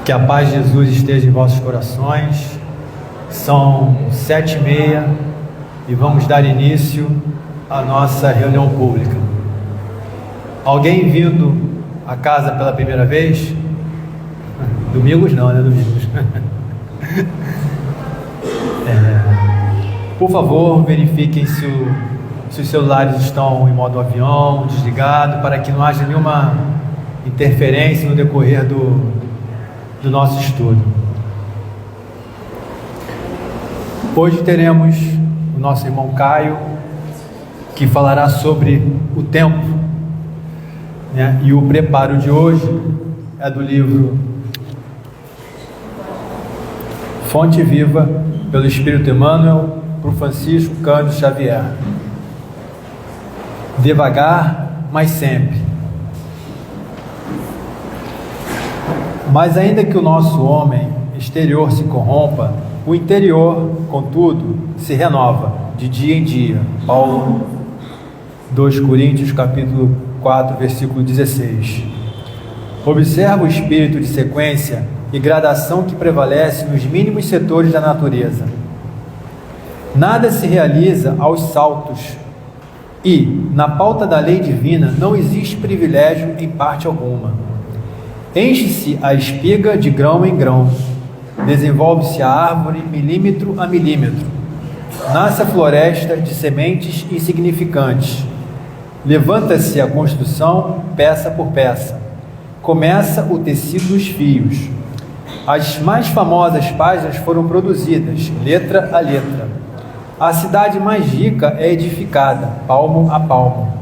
Que a paz de Jesus esteja em vossos corações. São 7h30 e vamos dar início à nossa reunião pública. Alguém vindo à casa pela primeira vez? Domingos não, né? Domingos. Por favor, verifiquem se os celulares estão em modo avião, desligado, para que não haja nenhuma interferência no decorrer do nosso estudo. Hoje teremos o nosso irmão Caio, que falará sobre o tempo, né? E o preparo de hoje é do livro Fonte Viva, pelo Espírito Emmanuel, por Francisco Cândido Xavier. Devagar, mas sempre. Mas ainda que o nosso homem exterior se corrompa, o interior, contudo, se renova de dia em dia. Paulo, 2 Coríntios, capítulo 4, versículo 16. Observa o espírito de sequência e gradação que prevalece nos mínimos setores da natureza. Nada se realiza aos saltos e, na pauta da lei divina, não existe privilégio em parte alguma. Enche-se a espiga de grão em grão, desenvolve-se a árvore milímetro a milímetro, nasce a floresta de sementes insignificantes, levanta-se a construção peça por peça, começa o tecido dos fios. As mais famosas páginas foram produzidas, letra a letra. A cidade mais rica é edificada, palmo a palmo.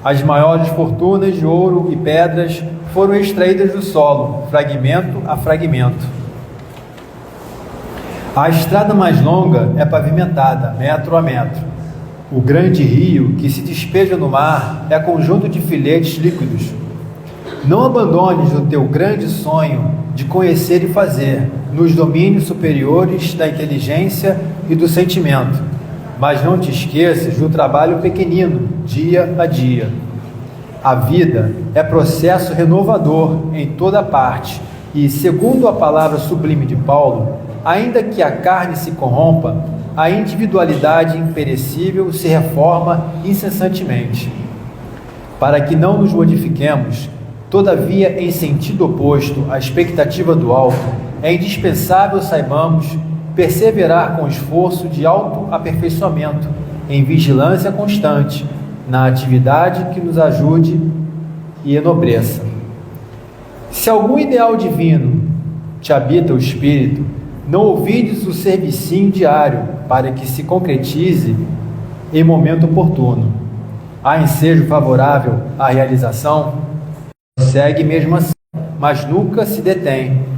As maiores fortunas de ouro e pedras foram extraídas do solo, fragmento a fragmento. A estrada mais longa é pavimentada, metro a metro. O grande rio que se despeja no mar é conjunto de filetes líquidos. Não abandones o teu grande sonho de conhecer e fazer, nos domínios superiores da inteligência e do sentimento, mas não te esqueças do trabalho pequenino, dia a dia. A vida é processo renovador em toda parte e, segundo a palavra sublime de Paulo, ainda que a carne se corrompa, a individualidade imperecível se reforma incessantemente. Para que não nos modifiquemos, todavia em sentido oposto à expectativa do alto, é indispensável saibamos perseverar com esforço de autoaperfeiçoamento, em vigilância constante, na atividade que nos ajude e enobreça. Se algum ideal divino te habita o espírito, não ouvides o servicinho diário para que se concretize em momento oportuno. Há ensejo favorável à realização? Segue mesmo assim, mas nunca se detém.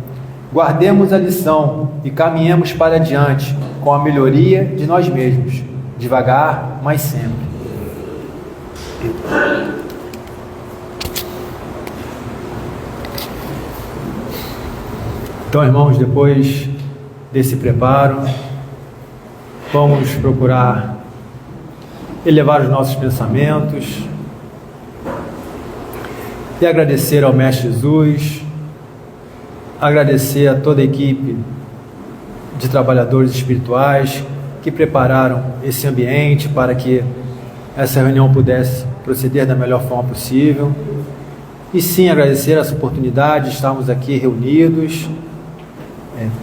Guardemos a lição e caminhemos para adiante com a melhoria de nós mesmos, devagar, mas sempre. Então, irmãos, depois desse preparo, vamos procurar elevar os nossos pensamentos e agradecer ao Mestre Jesus, agradecer a toda a equipe de trabalhadores espirituais que prepararam esse ambiente para que essa reunião pudesse proceder da melhor forma possível. E sim, agradecer essa oportunidade de estarmos aqui reunidos,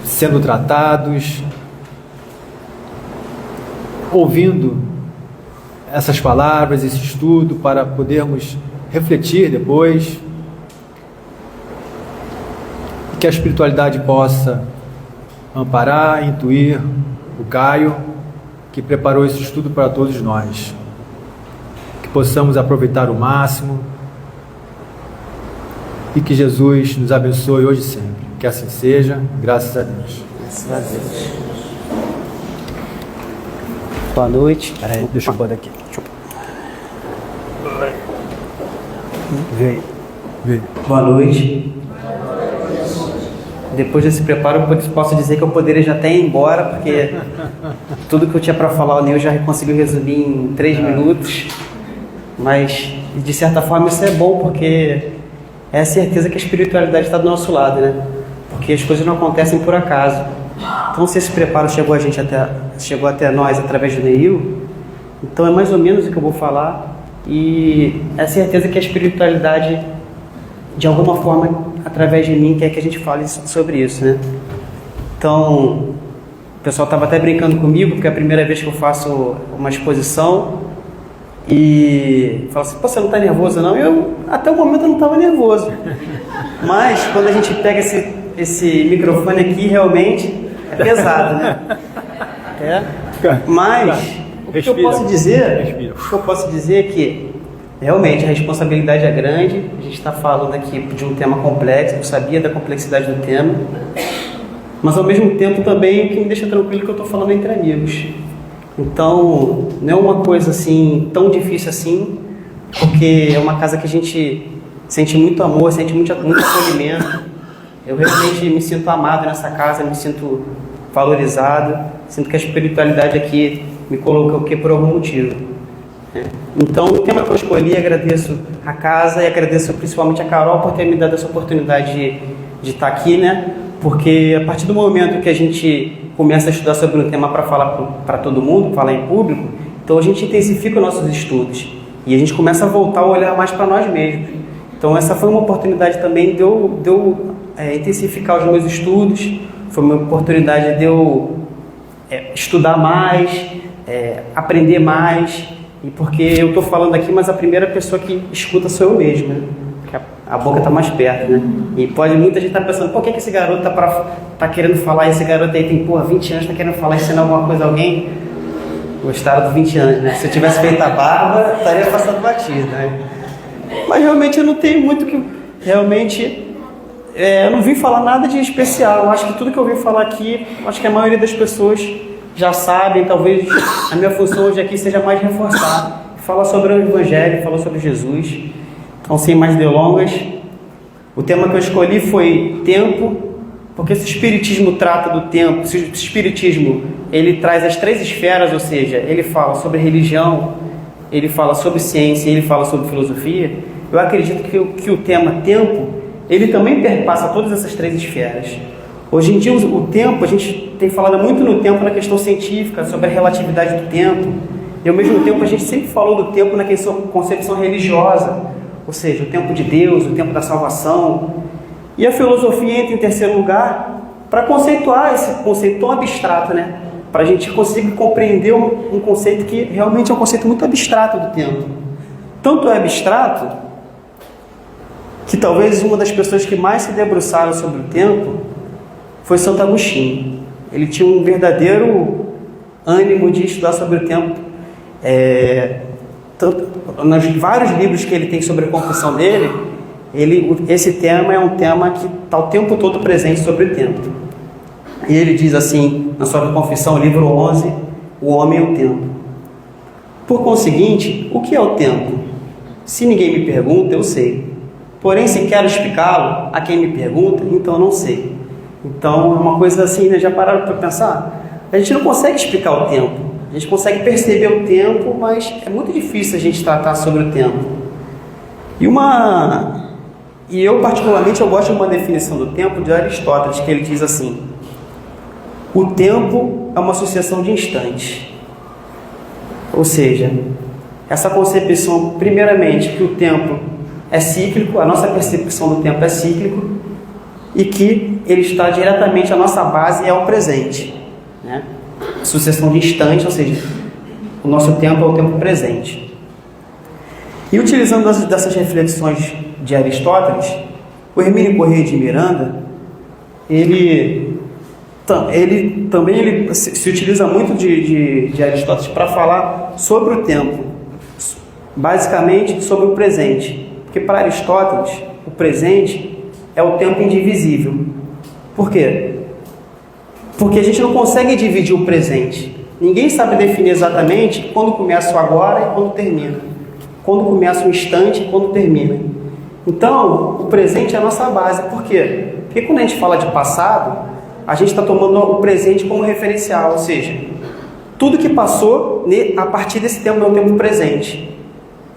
sendo tratados, ouvindo essas palavras, esse estudo, para podermos refletir depois, e que a espiritualidade possa amparar, intuir o Caio, que preparou esse estudo para todos nós. Que possamos aproveitar o máximo e que Jesus nos abençoe hoje e sempre. Que assim seja, graças a Deus. Graças a Deus. Boa noite. Peraí, deixa eu botar aqui. Vem. Boa noite. Depois desse preparo, eu posso dizer que eu poderia já até ir embora, porque tudo que eu tinha para falar, o Nil já conseguiu resumir em 3 minutos. Mas, de certa forma, isso é bom, porque é a certeza que a espiritualidade está do nosso lado, né? porque as coisas não acontecem por acaso. Então, se esse preparo chegou até nós através do Neil, então é mais ou menos o que eu vou falar, e é certeza que a espiritualidade, de alguma forma, através de mim, quer que a gente fale sobre isso, né? Então, o pessoal estava até brincando comigo, porque é a primeira vez que eu faço uma exposição, e fala assim, pô, você não está nervoso não? Eu, até o momento, eu não estava nervoso. Mas, quando a gente pega esse microfone aqui, realmente é pesado, né? Mas, o que eu posso dizer é que, realmente, a responsabilidade é grande. A gente está falando aqui de um tema complexo, eu sabia da complexidade do tema, mas, ao mesmo tempo, também o que me deixa tranquilo é que eu estou falando entre amigos. Então, não é uma coisa assim tão difícil assim, porque é uma casa que a gente sente muito amor, sente muito acolhimento. Eu realmente me sinto amado nessa casa, me sinto valorizado, sinto que a espiritualidade aqui me colocou aqui por algum motivo. Então, o tema que eu escolhi, agradeço a casa e agradeço principalmente a Carol por ter me dado essa oportunidade de estar aqui, né? Porque a partir do momento que a gente começa a estudar sobre um tema para falar para todo mundo, falar em público, então a gente intensifica os nossos estudos e a gente começa a voltar a olhar mais para nós mesmos. Então essa foi uma oportunidade também de eu intensificar os meus estudos, foi uma oportunidade de eu estudar mais, aprender mais, e porque eu estou falando aqui, mas a primeira pessoa que escuta sou eu mesmo, né? A boca está mais perto, né? E muita gente tá pensando, por que esse garoto tá querendo falar? Esse garoto aí tem, 20 anos, tá querendo falar, ensinar alguma coisa a alguém? Gostaram dos 20 anos, né? Se eu tivesse feito a barba, estaria passando batido, né? Mas realmente eu não tenho muito que... Realmente, eu não vim falar nada de especial. Eu acho que tudo que eu vim falar aqui, acho que a maioria das pessoas já sabem. Talvez a minha função hoje aqui seja mais reforçar. Falar sobre o Evangelho, falar sobre Jesus. Então, sem mais delongas, o tema que eu escolhi foi tempo, porque se o Espiritismo trata do tempo, se o Espiritismo ele traz as 3 esferas, ou seja, ele fala sobre religião, ele fala sobre ciência, ele fala sobre filosofia, eu acredito que o tema tempo, ele também perpassa todas essas 3 esferas. Hoje em dia, o tempo, a gente tem falado muito no tempo na questão científica, sobre a relatividade do tempo, e ao mesmo tempo a gente sempre falou do tempo na concepção religiosa, ou seja, o tempo de Deus, o tempo da salvação. E a filosofia entra em terceiro lugar para conceituar esse conceito tão abstrato, né? Para a gente conseguir compreender um conceito que realmente é um conceito muito abstrato do tempo. Tanto é abstrato que talvez uma das pessoas que mais se debruçaram sobre o tempo foi Santo Agostinho. Ele tinha um verdadeiro ânimo de estudar sobre o tempo. Nos vários livros que ele tem sobre a confissão dele, esse tema é um tema que está o tempo todo presente sobre o tempo. E ele diz assim, na sua confissão, livro 11, o homem é o tempo. Por conseguinte, o que é o tempo? Se ninguém me pergunta, eu sei. Porém, se quero explicá-lo a quem me pergunta, então eu não sei. Então, é uma coisa assim, né? Já pararam para pensar? A gente não consegue explicar o tempo. A gente consegue perceber o tempo, mas é muito difícil a gente tratar sobre o tempo. E eu, particularmente, eu gosto de uma definição do tempo de Aristóteles, que ele diz assim: o tempo é uma sucessão de instantes. Ou seja, essa concepção, primeiramente, que o tempo é cíclico, a nossa percepção do tempo é cíclico, e que ele está diretamente, a nossa base é o presente, né? Sucessão de instantes, ou seja, o nosso tempo é o tempo presente. E utilizando dessas reflexões de Aristóteles, o Hermínio Corrêa de Miranda, ele também se utiliza muito de Aristóteles para falar sobre o tempo, basicamente sobre o presente, porque para Aristóteles o presente é o tempo indivisível. Por quê? Porque a gente não consegue dividir o presente. Ninguém sabe definir exatamente quando começa o agora e quando termina, quando começa o instante e quando termina. Então, o presente é a nossa base. Por quê? Porque quando a gente fala de passado, a gente está tomando o presente como referencial, ou seja, tudo que passou a partir desse tempo é o tempo presente.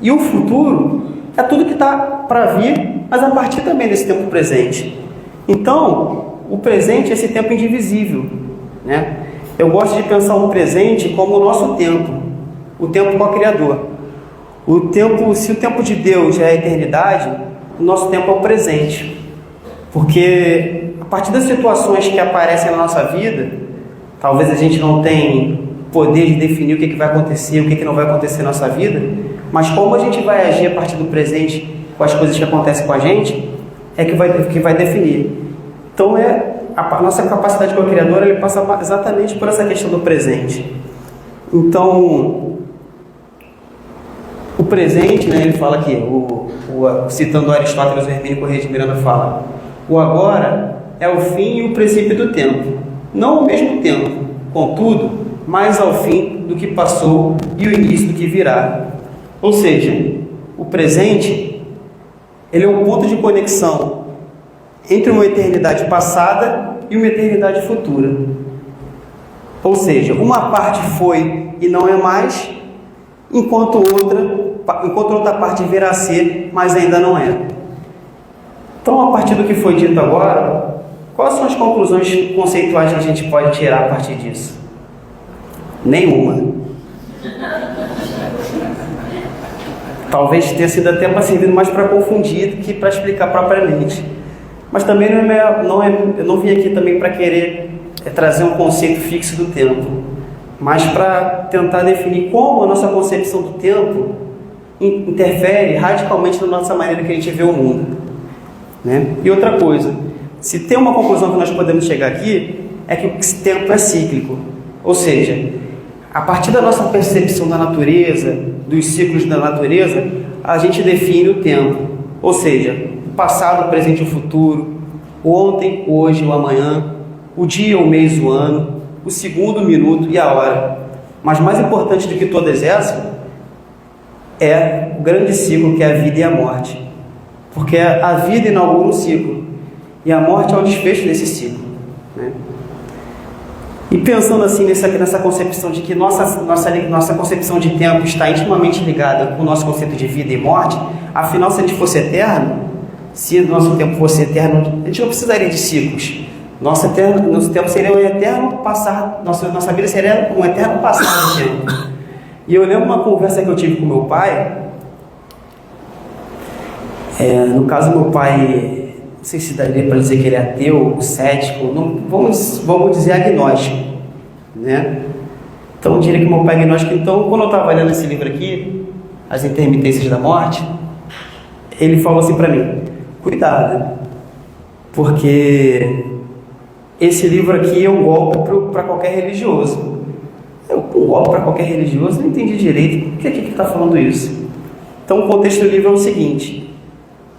E o futuro é tudo que está para vir, mas a partir também desse tempo presente. Então, o presente é esse tempo indivisível, né? Eu gosto de pensar o presente como o nosso tempo, o tempo com o Criador. O tempo, se o tempo de Deus é a eternidade, o nosso tempo é o presente. Porque a partir das situações que aparecem na nossa vida, talvez a gente não tenha poder de definir o que vai acontecer, o que não vai acontecer na nossa vida, mas como a gente vai agir a partir do presente com as coisas que acontecem com a gente, é que vai definir. Então a nossa capacidade como Criador, ele passa exatamente por essa questão do presente. Então, o presente, né, ele fala aqui, citando Aristóteles, o Hermínio Corrêa de Miranda fala: o agora é o fim e o princípio do tempo, não ao mesmo tempo, contudo, mais ao fim do que passou e o início do que virá. Ou seja, o presente, ele é um ponto de conexão entre uma eternidade passada e uma eternidade futura. Ou seja, uma parte foi e não é mais, enquanto outra parte virá a ser, mas ainda não é. Então, a partir do que foi dito agora, quais são as conclusões conceituais que a gente pode tirar a partir disso? Nenhuma. Talvez tenha sido até para servir mais para confundir do que para explicar propriamente. Mas também eu não vim aqui também para querer trazer um conceito fixo do tempo, mas para tentar definir como a nossa concepção do tempo interfere radicalmente na nossa maneira que a gente vê o mundo, né? E outra coisa, se tem uma conclusão que nós podemos chegar aqui, é que o tempo é cíclico. Ou seja, a partir da nossa percepção da natureza, dos ciclos da natureza, a gente define o tempo. Ou seja, o passado, o presente e o futuro, o ontem, o hoje, o amanhã, o dia, o mês, o ano, o segundo, o minuto e a hora. Mas mais importante do que todas essas é o grande ciclo que é a vida e a morte. Porque a vida inaugura um ciclo e a morte é o desfecho desse ciclo, né? E pensando assim nessa concepção de que nossa concepção de tempo está intimamente ligada com o nosso conceito de vida e morte, afinal, se a gente fosse eterno, se o nosso tempo fosse eterno, a gente não precisaria de ciclos. Nosso tempo seria um eterno passar, nossa vida seria um eterno passar de tempo. E eu lembro uma conversa que eu tive com meu pai. No caso, meu pai, não sei se daria para dizer que ele é ateu, cético, não, vamos dizer agnóstico, né? Então eu diria que meu pai é agnóstico. Então, quando eu estava lendo esse livro aqui, As Intermitências da Morte, ele falou assim para mim: cuidado, porque esse livro aqui é um golpe para qualquer religioso. Um golpe para qualquer religioso? Eu não entendi direito. Por que ele está falando isso? Então, o contexto do livro é o seguinte: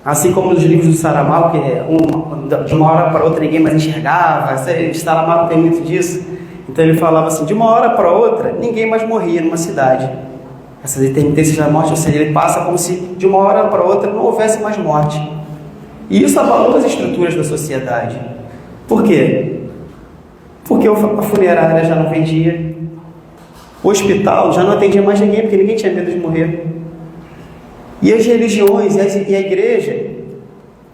assim como nos livros do Saramago, que de uma hora para outra ninguém mais enxergava, Saramago tem muito disso. Então ele falava assim: de uma hora para outra ninguém mais morria numa cidade. Essas intermitências da morte, ou seja, ele passa como se de uma hora para outra não houvesse mais morte. E isso abalou as estruturas da sociedade. Por quê? Porque a funerária já não vendia, o hospital já não atendia mais ninguém, porque ninguém tinha medo de morrer. E as religiões e a igreja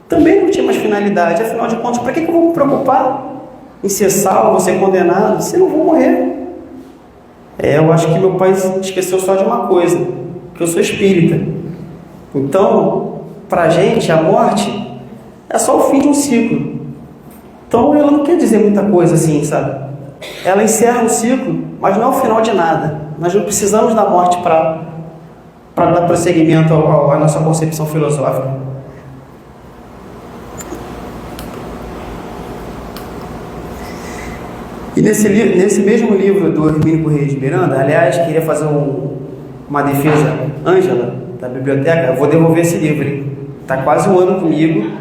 também não tinha mais finalidade. Afinal de contas, para que eu vou me preocupar em ser salvo, ser condenado, se eu não vou morrer? Eu acho que meu pai esqueceu só de uma coisa, que eu sou espírita. Então, para a gente, a morte é só o fim de um ciclo. Então, ela não quer dizer muita coisa assim, sabe? Ela encerra um ciclo, mas não é o final de nada. Nós não precisamos da morte para dar prosseguimento à nossa concepção filosófica. E nesse mesmo livro do Hermínio Corrêa de Miranda, aliás, queria fazer uma defesa, Ângela, da biblioteca, eu vou devolver esse livro. Está quase um ano comigo,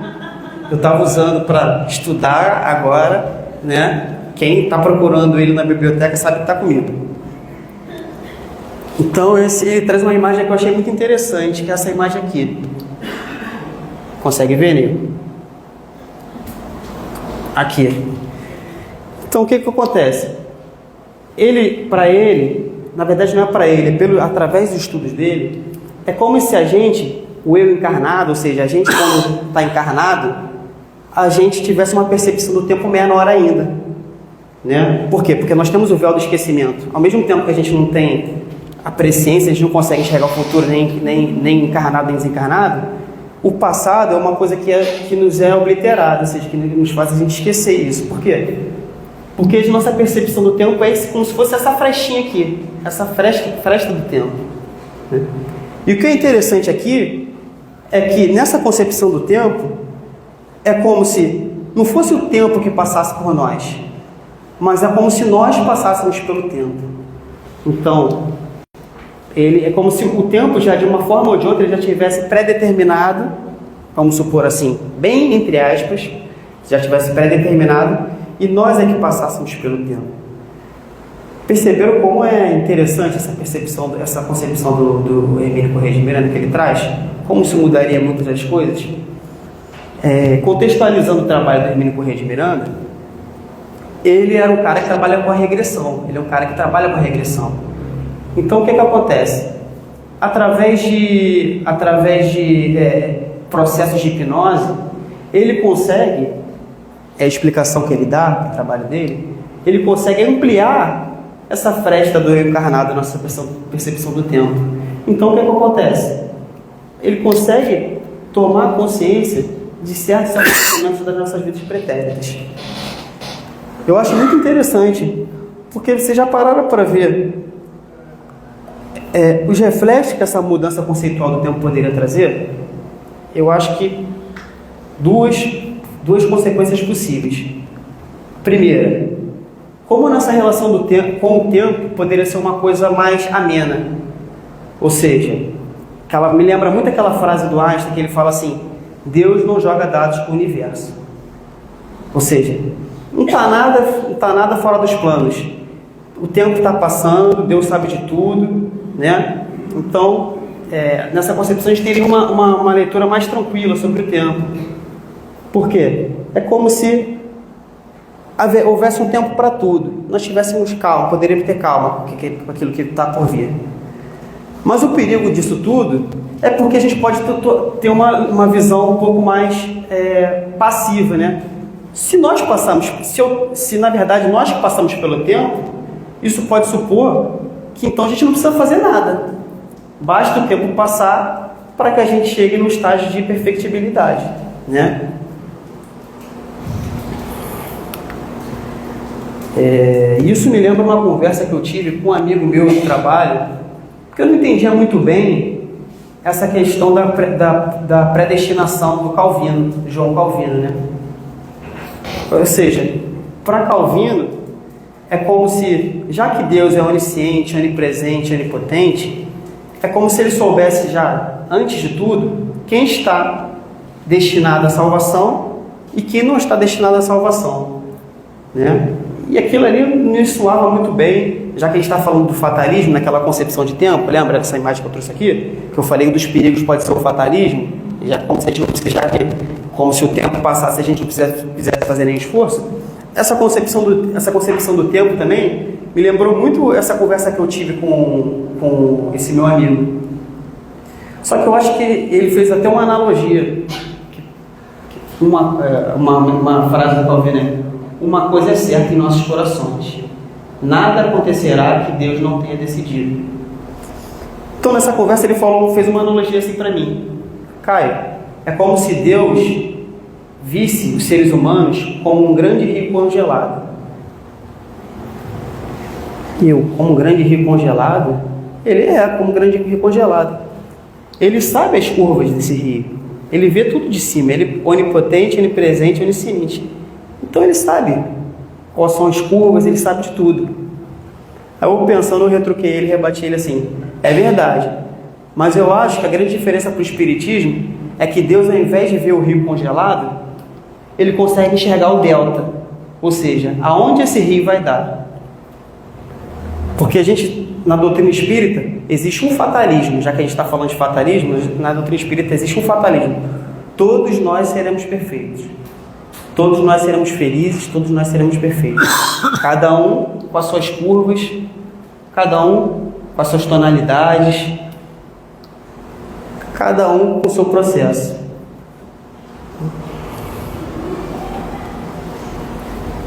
eu estava usando para estudar agora, né? Quem está procurando ele na biblioteca sabe que está comigo. Então, ele traz uma imagem que eu achei muito interessante, que é essa imagem aqui. Consegue ver, Nico? Aqui. Então, o que acontece? Na verdade não é para ele, através dos estudos dele, é como se o eu encarnado, ou seja, a gente quando está encarnado, a gente tivesse uma percepção do tempo menor ainda, né? Por quê? Porque nós temos o véu do esquecimento. Ao mesmo tempo que a gente não tem a presciência, a gente não consegue enxergar o futuro nem encarnado nem desencarnado, o passado é uma coisa que nos é obliterada, ou seja, que nos faz a gente esquecer isso. Por quê? Porque a nossa percepção do tempo é como se fosse essa frestinha aqui, essa fresta do tempo, né? E o que é interessante aqui é que nessa concepção do tempo é como se não fosse o tempo que passasse por nós, mas é como se nós passássemos pelo tempo. Então, ele é como se o tempo já de uma forma ou de outra já tivesse pré-determinado, vamos supor assim, bem entre aspas, já tivesse pré-determinado e nós é que passássemos pelo tempo. Perceberam como é interessante essa concepção do Hermínio Corrêa de Miranda que ele traz? Como isso mudaria muitas das coisas? Contextualizando o trabalho do Hermínio Corrêa de Miranda, ele era um cara que trabalha com a regressão. Ele é um cara que trabalha com a regressão. Então, o que acontece? Através de processos de hipnose, ele consegue, é a explicação que ele dá, o trabalho dele, ele consegue ampliar essa fresta do eu encarnado, nossa percepção do tempo. Então, o que acontece? Ele consegue tomar consciência de certos acontecimentos das nossas vidas pretéritas. Eu acho muito interessante, porque vocês já pararam para ver os reflexos que essa mudança conceitual do tempo poderia trazer. Eu acho que duas consequências possíveis. Primeira, como nossa relação do tempo, com o tempo poderia ser uma coisa mais amena. Ou seja, ela me lembra muito aquela frase do Einstein que ele fala assim: Deus não joga dados com o universo. Ou seja, não está nada fora dos planos. O tempo está passando, Deus sabe de tudo, né? Então, nessa concepção a gente teria uma leitura mais tranquila sobre o tempo. Por quê? É como se houvesse um tempo para tudo. Nós tivéssemos calma, poderíamos ter calma com aquilo que está por vir. Mas o perigo disso tudo é porque a gente pode ter uma visão um pouco mais passiva, né? Se na verdade nós passamos pelo tempo, isso pode supor que então a gente não precisa fazer nada. Basta o tempo passar para que a gente chegue no estágio de perfectibilidade, né? Isso me lembra uma conversa que eu tive com um amigo meu no trabalho, porque eu não entendia muito bem essa questão da predestinação do Calvino, João Calvino, né? Ou seja, para Calvino, é como se, já que Deus é onisciente, onipresente, onipotente, é como se ele soubesse já, antes de tudo, quem está destinado à salvação e quem não está destinado à salvação, né? E aquilo ali me soava muito bem, já que a gente está falando do fatalismo, naquela concepção de tempo. Lembra dessa imagem que eu trouxe aqui? Que eu falei dos perigos pode ser o fatalismo, já como se a gente não precisasse, como se o tempo passasse, a gente não quisesse fazer nenhum esforço. Essa concepção do tempo também me lembrou muito essa conversa que eu tive com esse meu amigo. Só que eu acho que ele fez até uma analogia, uma frase do Calvino, né? Uma coisa é certa em nossos corações: nada acontecerá que Deus não tenha decidido. Então nessa conversa ele fez uma analogia assim para mim: Caio, é como se Deus visse os seres humanos como um grande rio congelado. Como um grande rio congelado? Ele como um grande rio congelado. Ele sabe as curvas desse rio. Ele vê tudo de cima. Ele é onipotente, onipresente, onisciente. Então ele sabe quais são as curvas, ele sabe de tudo. Aí eu pensando, eu retruquei ele, rebati ele assim: é verdade, mas eu acho que a grande diferença para o espiritismo é que Deus, ao invés de ver o rio congelado, ele consegue enxergar o delta, ou seja, aonde esse rio vai dar. Porque na doutrina espírita existe um fatalismo, já que a gente está falando de fatalismo, na doutrina espírita existe um fatalismo: todos nós seremos perfeitos. Todos nós seremos felizes, todos nós seremos perfeitos. Cada um com as suas curvas, cada um com as suas tonalidades, cada um com o seu processo.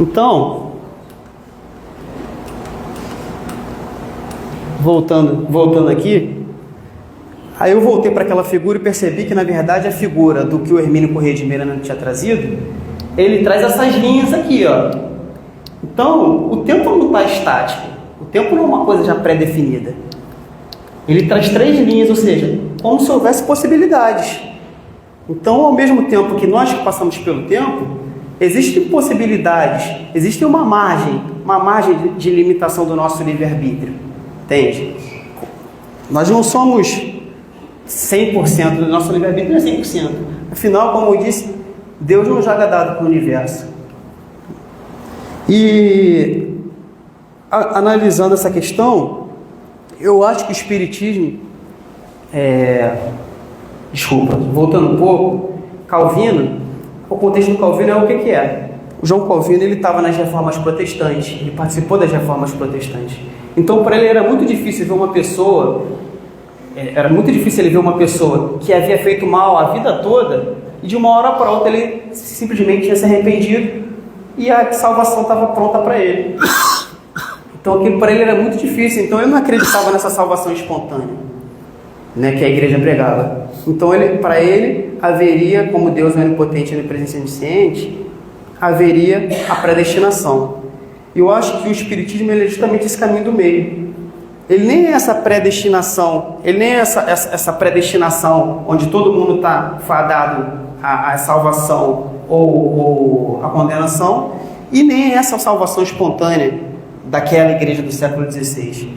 Então, voltando aqui, aí eu voltei para aquela figura e percebi que, na verdade, a figura do que o Hermínio Corrêa de Miranda tinha trazido, ele traz essas linhas aqui, ó. Então, o tempo não está estático. O tempo não é uma coisa já pré-definida. Ele traz 3 linhas, ou seja, como se houvesse possibilidades. Então, ao mesmo tempo que nós que passamos pelo tempo, existem possibilidades, existe uma margem de limitação do nosso livre-arbítrio. Entende? Nós não somos 100%, do nosso livre-arbítrio não é 100%. Afinal, como eu disse, Deus não joga dado para o universo. E analisando essa questão, eu acho que o Espiritismo, voltando um pouco, Calvino, o contexto do Calvino é o que é. O João Calvino, ele estava nas reformas protestantes, ele participou das reformas protestantes. Então, para ele era muito difícil ver uma pessoa, que havia feito mal a vida toda, e de uma hora para outra ele simplesmente tinha se arrependido e a salvação estava pronta para ele. Então, aquilo para ele era muito difícil. Então, ele não acreditava nessa salvação espontânea, né, que a igreja pregava. Então, para ele, haveria, como Deus é onipotente, onipresente e onisciente, haveria a predestinação. E eu acho que o Espiritismo ele é justamente esse caminho do meio. Ele nem é essa predestinação, ele nem é essa predestinação onde todo mundo está fadado à salvação ou à condenação, e nem é essa salvação espontânea daquela igreja do século XVI.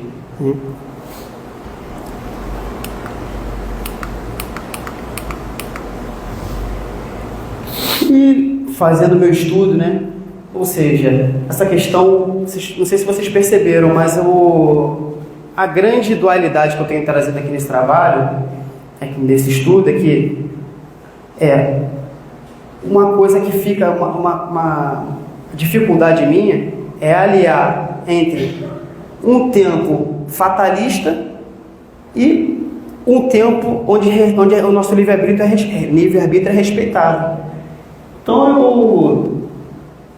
E fazendo meu estudo, né? Ou seja, essa questão, não sei se vocês perceberam, mas a grande dualidade que eu tenho trazido aqui nesse trabalho, nesse estudo, é que uma coisa que fica, uma dificuldade minha, é aliar entre um tempo fatalista e um tempo onde o nosso livre-arbítrio é respeitado. Então,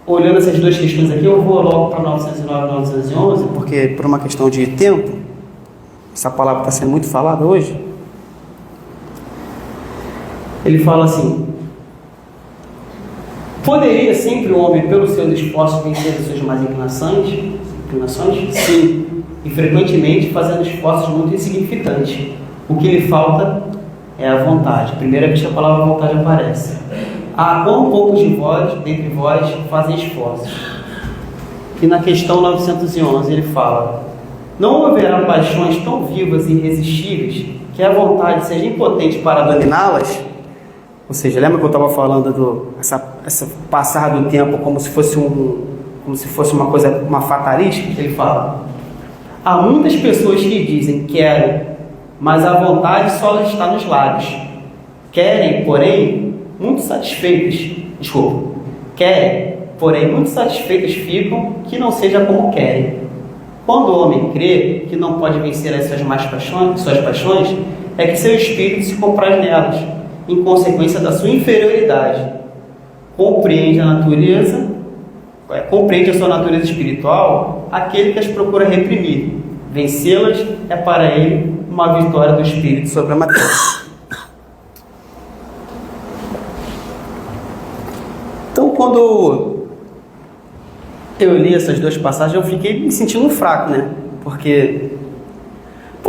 olhando essas 2 questões aqui, eu vou logo para 909 e 911, porque por uma questão de tempo, essa palavra está sendo muito falada hoje. Ele fala assim: poderia sempre o homem, pelos seus esforços, vencer as suas más inclinações? Sim, e frequentemente fazendo esforços muito insignificantes. O que lhe falta é a vontade. Primeira vez que a palavra vontade aparece. Quão poucos dentre vós fazem esforços. E na questão 911 ele fala: não haverá paixões tão vivas e irresistíveis que a vontade seja impotente para dominá-las? Ou seja, lembra que eu estava falando essa passar do tempo como se fosse uma coisa, uma fatalística? Ele fala: há muitas pessoas que dizem quero, mas a vontade só está nos lábios. Querem, porém, muito satisfeitas ficam que não seja como querem. Quando o homem crê que não pode vencer as suas paixões, é que seu espírito se compraz nelas, em consequência da sua inferioridade. Compreende a sua natureza espiritual aquele que as procura reprimir. Vencê-las é para ele uma vitória do espírito sobre a matéria. Então, quando eu li essas 2 passagens, eu fiquei me sentindo fraco, né? Porque,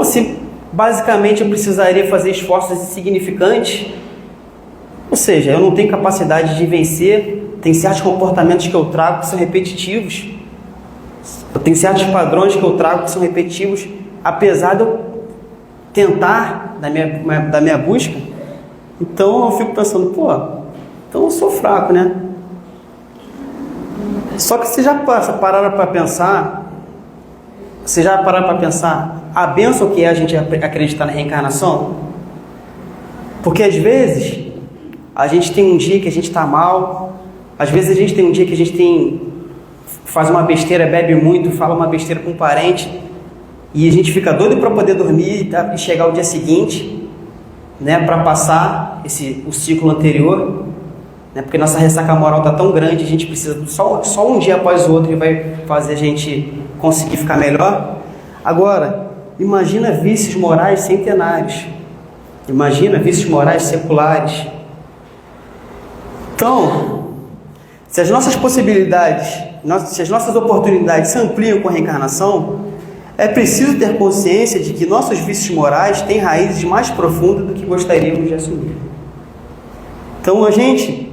se basicamente eu precisaria fazer esforços insignificantes, ou seja, eu não tenho capacidade de vencer, tem certos comportamentos que eu trago que são repetitivos, eu tenho certos padrões que eu trago que são repetitivos, apesar de eu tentar, da minha busca. Então eu fico pensando, então eu sou fraco, né? Só que você já pararam para pensar a bênção que é a gente acreditar na reencarnação? Porque às vezes a gente tem um dia que a gente está mal, às vezes a gente tem um dia que a gente faz uma besteira, bebe muito, fala uma besteira com um parente, e a gente fica doido para poder dormir e chegar o dia seguinte, né, para passar o ciclo anterior, né? Porque nossa ressaca moral está tão grande, a gente precisa só um dia após o outro e vai fazer a gente conseguir ficar melhor. Agora, imagina vícios morais centenários. Imagina vícios morais seculares. Então, se as nossas possibilidades, se as nossas oportunidades se ampliam com a reencarnação, é preciso ter consciência de que nossos vícios morais têm raízes mais profundas do que gostaríamos de assumir. Então a gente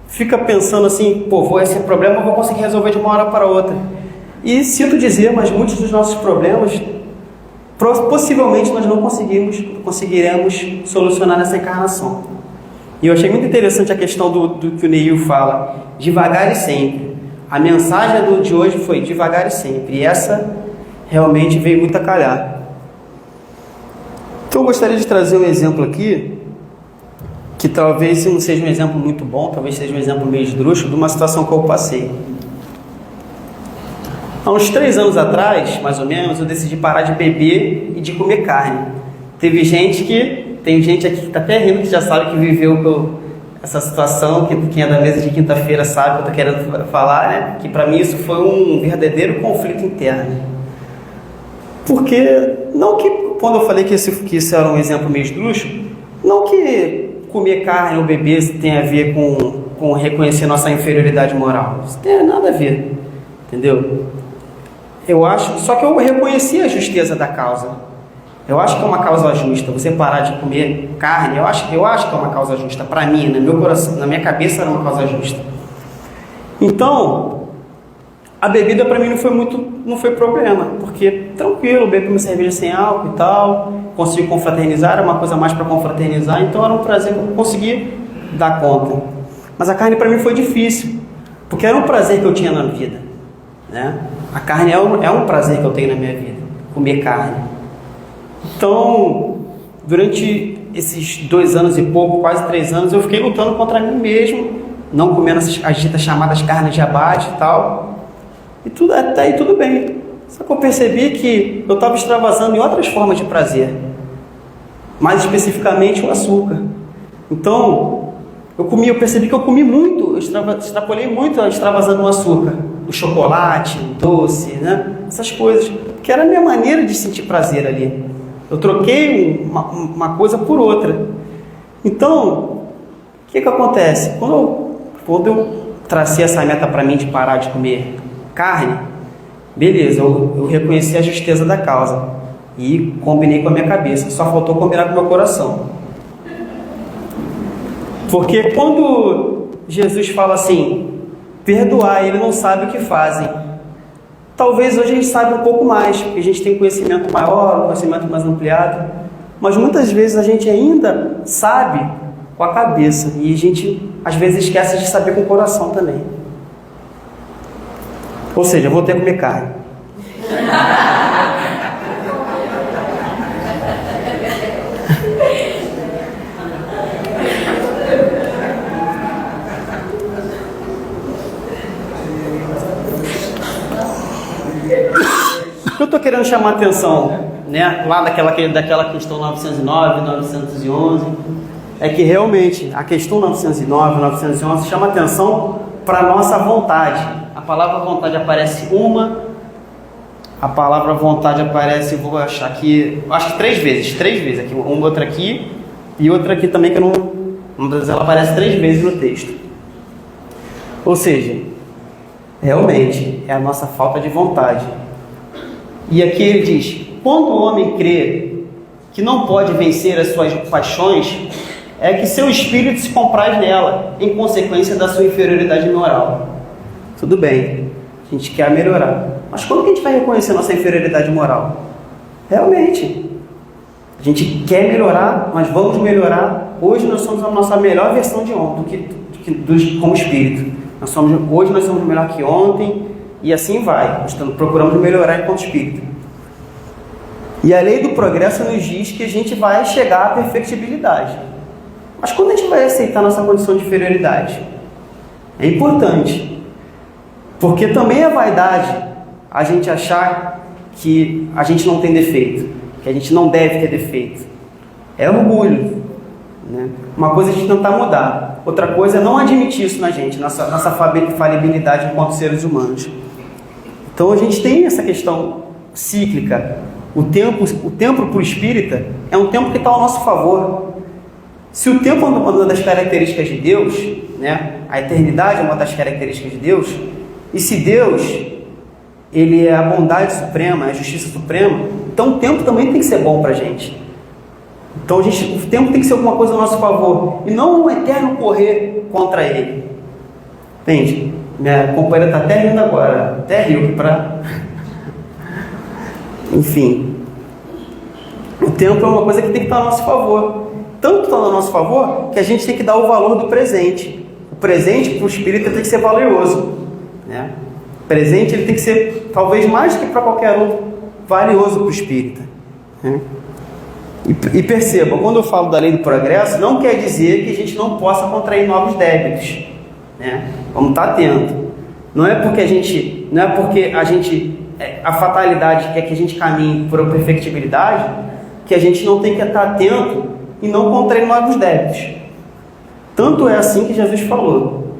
fica pensando assim, pô, esse problema eu vou conseguir resolver de uma hora para outra. E sinto dizer, mas muitos dos nossos problemas, possivelmente nós não conseguiremos solucionar nessa encarnação. E eu achei muito interessante a questão do que o Neil fala, devagar e sempre. A mensagem de hoje foi devagar e sempre. E essa realmente veio muito a calhar. Então eu gostaria de trazer um exemplo aqui, que talvez não seja um exemplo muito bom, talvez seja um exemplo meio esdrúxulo, de uma situação que eu passei. Há uns 3 anos atrás, mais ou menos, eu decidi parar de beber e de comer carne. Tem gente aqui que está até rindo, que já sabe que viveu essa situação, que quem é da mesa de quinta-feira sabe o que eu estou querendo falar, né? Que para mim isso foi um verdadeiro conflito interno. Porque, não que, quando eu falei que isso era um exemplo meio esdrúxulo, não que comer carne ou beber tenha a ver com reconhecer nossa inferioridade moral. Isso não tem nada a ver, entendeu? Só que eu reconheci a justeza da causa. Eu acho que é uma causa justa. Você parar de comer carne, eu acho que é uma causa justa. Para mim, no meu coração, na minha cabeça era uma causa justa. Então, a bebida para mim não foi problema, porque tranquilo, bebo uma cerveja sem álcool e tal, consigo confraternizar, era uma coisa mais para confraternizar, então era um prazer que eu consegui dar conta. Mas a carne para mim foi difícil, porque era um prazer que eu tinha na vida, né? A carne é um prazer que eu tenho na minha vida, comer carne. Então, durante esses 2 anos e pouco, quase 3 anos, eu fiquei lutando contra mim mesmo, não comendo as ditas chamadas carnes de abate e tal. E até aí tudo bem. Só que eu percebi que eu estava extravasando em outras formas de prazer. Mais especificamente o açúcar. Então, eu percebi que eu comi muito, eu extrapolei muito extravasando o açúcar. O chocolate, o doce, né? Essas coisas. Que era a minha maneira de sentir prazer ali. Eu troquei uma coisa por outra. Então, o que acontece? Quando eu tracei essa meta para mim de parar de comer carne, beleza, eu reconheci a justeza da causa e combinei com a minha cabeça, só faltou combinar com o meu coração. Porque quando Jesus fala assim, perdoar, ele não sabe o que fazem. Talvez hoje a gente saiba um pouco mais, porque a gente tem conhecimento maior, um conhecimento mais ampliado, mas muitas vezes a gente ainda sabe com a cabeça e a gente às vezes esquece de saber com o coração também. Ou seja, eu vou ter que comer carne. Eu estou querendo chamar a atenção, né, lá daquela questão 909, 911, é que realmente a questão 909, 911 chama atenção para a nossa vontade. A palavra vontade aparece a palavra vontade aparece, vou achar aqui, acho que 3 vezes aqui, uma outra aqui e outra aqui também que eu não, ela aparece 3 vezes no texto. Ou seja, realmente é a nossa falta de vontade. E aqui ele diz, quando o homem crê que não pode vencer as suas paixões, é que seu espírito se compraz nela, em consequência da sua inferioridade moral. Tudo bem, a gente quer melhorar. Mas quando que a gente vai reconhecer nossa inferioridade moral? Realmente, a gente quer melhorar, mas vamos melhorar. Hoje nós somos a nossa melhor versão de ontem, como espírito. Hoje nós somos melhor que ontem, e assim vai. Procuramos melhorar enquanto espírito. E a lei do progresso nos diz que a gente vai chegar à perfectibilidade. Mas quando a gente vai aceitar nossa condição de inferioridade? É importante. Porque também é vaidade a gente achar que a gente não tem defeito, que a gente não deve ter defeito. É orgulho. né? Uma coisa é a gente tentar mudar, outra coisa é não admitir isso na gente, nossa falibilidade enquanto seres humanos. Então a gente tem essa questão cíclica. O tempo para o espírita é um tempo que está ao nosso favor. Se o tempo é uma das características de Deus, né? A eternidade é uma das características de Deus, e se Deus, ele é a bondade suprema, é a justiça suprema, então o tempo também tem que ser bom para a gente. Então o tempo tem que ser alguma coisa ao nosso favor, e não um eterno correr contra ele. Entende? Minha companheira está até rindo agora, até riu para... Enfim, o tempo é uma coisa que tem que estar ao nosso favor. Tanto está ao nosso favor que a gente tem que dar o valor do presente. O presente para o espírita tem que ser valioso, né? O presente ele tem que ser, talvez mais do que para qualquer outro, valioso para o espírita, né? E percebam, quando eu falo da lei do progresso, não quer dizer que a gente não possa contrair novos débitos, né? Vamos estar atento. Não é porque a fatalidade quer que a gente caminhe por uma perfectibilidade, que a gente não tem que estar atento e não contrair novos débitos. Tanto é assim que Jesus falou: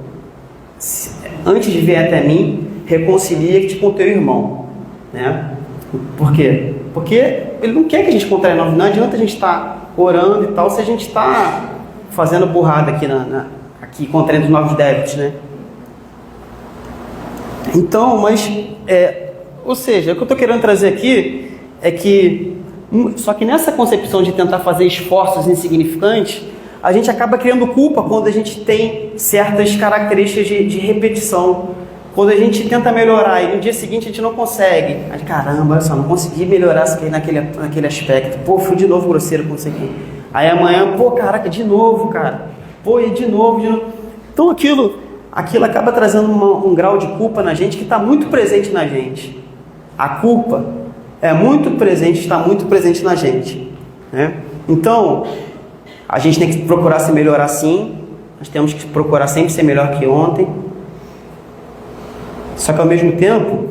antes de vir até mim, reconcilia-te com teu irmão, né? Por quê? Porque ele não quer que a gente contraia novos. Não adianta a gente estar orando e tal se a gente está fazendo burrada aqui contraindo novos débitos, né? Então, ou seja, o que eu estou querendo trazer aqui é que, só que nessa concepção de tentar fazer esforços insignificantes, a gente acaba criando culpa quando a gente tem certas características de repetição. Quando a gente tenta melhorar e no dia seguinte a gente não consegue. Aí, caramba, olha só, não consegui melhorar isso aqui naquele aspecto. Pô, fui de novo grosseiro com isso aqui. Aí amanhã, pô, caraca, de novo, cara. Pô, e de novo. Então aquilo acaba trazendo um grau de culpa na gente que está muito presente na gente. A culpa é muito presente, está muito presente na gente, né? Então, a gente tem que procurar se melhorar sim, nós temos que procurar sempre ser melhor que ontem, só que ao mesmo tempo,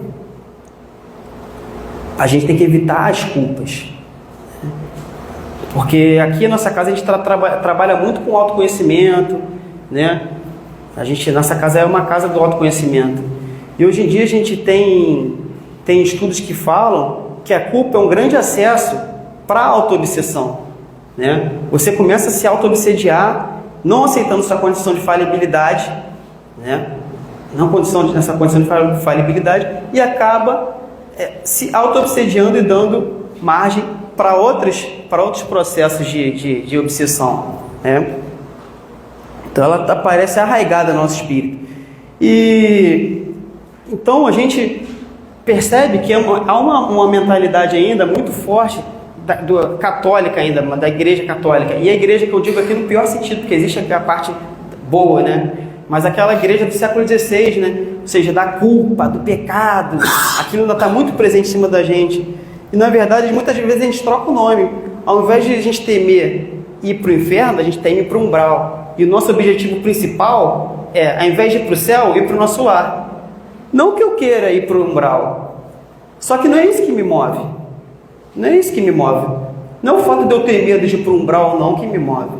a gente tem que evitar as culpas, porque aqui na nossa casa a gente trabalha muito com autoconhecimento, né? Nossa casa é uma casa do autoconhecimento, e hoje em dia a gente tem estudos que falam que a culpa é um grande acesso para a autoobsessão, né? Você começa a se auto-obsediar, não aceitando sua condição de falibilidade, né? Nessa condição de falibilidade, e acaba se auto-obsediando e dando margem para outros processos de obsessão, né? Então ela parece arraigada no nosso espírito. E então a gente percebe que há uma mentalidade ainda muito forte católica ainda, da igreja católica. E a igreja que eu digo aqui no pior sentido, porque existe a parte boa, né? Mas aquela igreja do século XVI, né? Ou seja, da culpa, do pecado, aquilo ainda está muito presente em cima da gente. E na verdade, muitas vezes a gente troca o nome. Ao invés de a gente temer ir para o inferno, a gente teme para o umbral. E o nosso objetivo principal é, ao invés de ir para o céu, ir para o nosso lar. Não que eu queira ir para o umbral, só que não é isso que me move. Não é isso que me move. Não é o fato de eu ter medo de ir para o umbral ou não que me move.